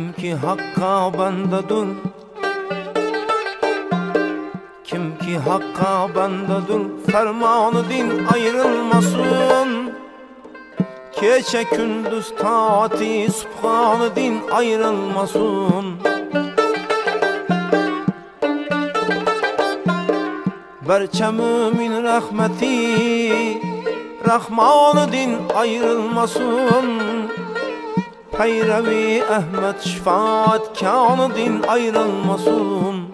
Kimki hakka bandadır, kimki hakka bandadır, fermanı din ayrılmasın. Gece gündüz taati subhanı din ayrılmasın. Berçe mümin rahmeti Rahmanı din ayrılmasın. Peyrevi Ahmet şefaat kanı din ayrılmasın.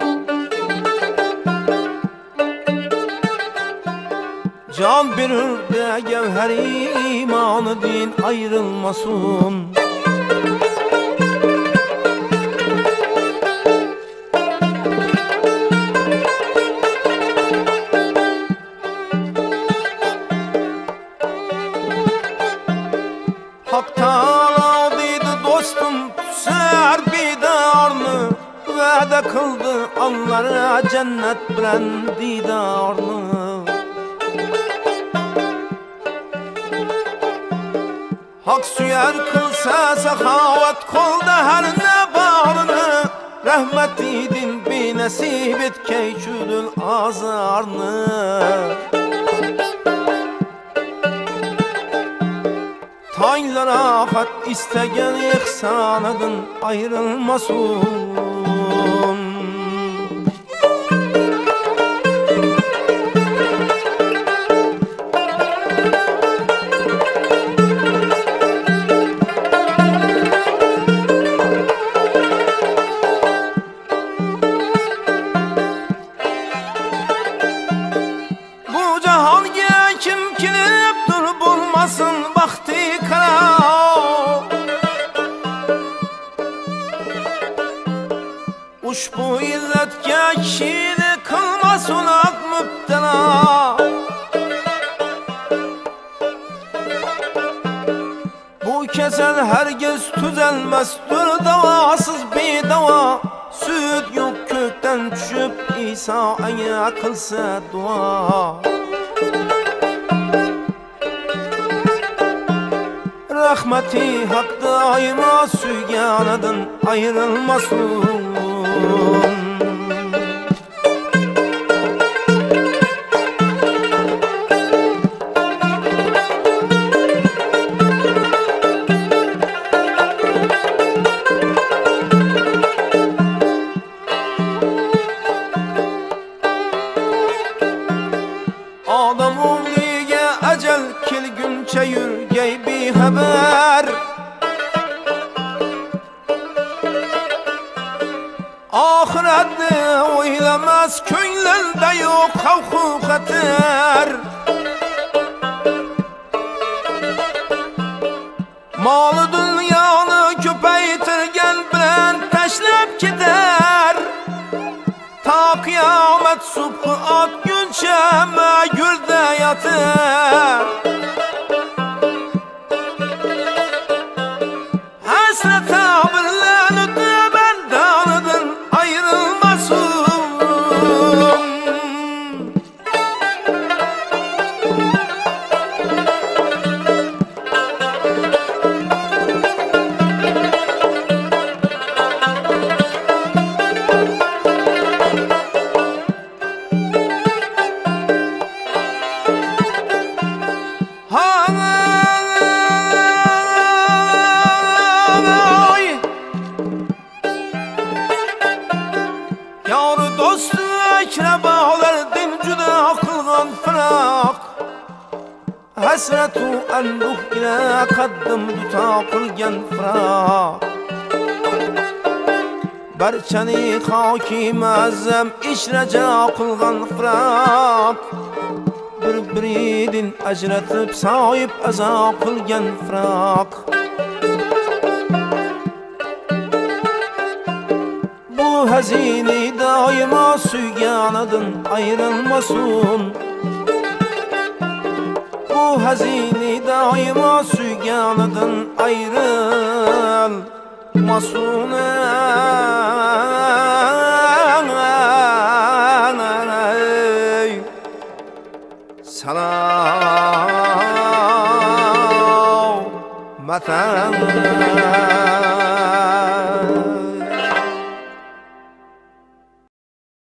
Can birir de gevheri imanı din ayrılmasın. Hak Teala dedi dostum ser bidarını, vədə kıldı onlara cennet bilen didarını. Hak süyer kılsa sahavat kolda her ne bağrını, rahmet idin bir nesip et keykülül azarını. Taylara hat istegen ihsanadın ayrılmasın. Bu cahanga kim kilip dur bulmasın vakti kara. Uşbu illetke kişini kılmasın ak müptela. Bu kesel herkes tüzelmezdir, davasız bir dava. Süt yok kökten düşüp İsa'ya kılsa dua. Rahmeti hak daima sügyanadın ayrılmasın. Adam oğluya ecel kilgünçe yürgey bir haber. Ahirette oylamaz köylerde yok havku hater. Malı dünyanı köpeytirgen bilen teşlep gider. Ta kıyamet subhu at günçeme gürde yatır. Hasrete birlenip de benden adın ayrılmasın. Yar dostu akrabalar din juda kılgan firak. Hasretu enduh ile kaddim duta kılgan firak. Berçeni hakim azam işreca kılgan firak. Bir-biridin ajratib sahip aza kılgan firak. Bu hazini daima sügyanadın ayrılmasın. Bu hazini daima sügyanadın ayrılmasın. Salam matan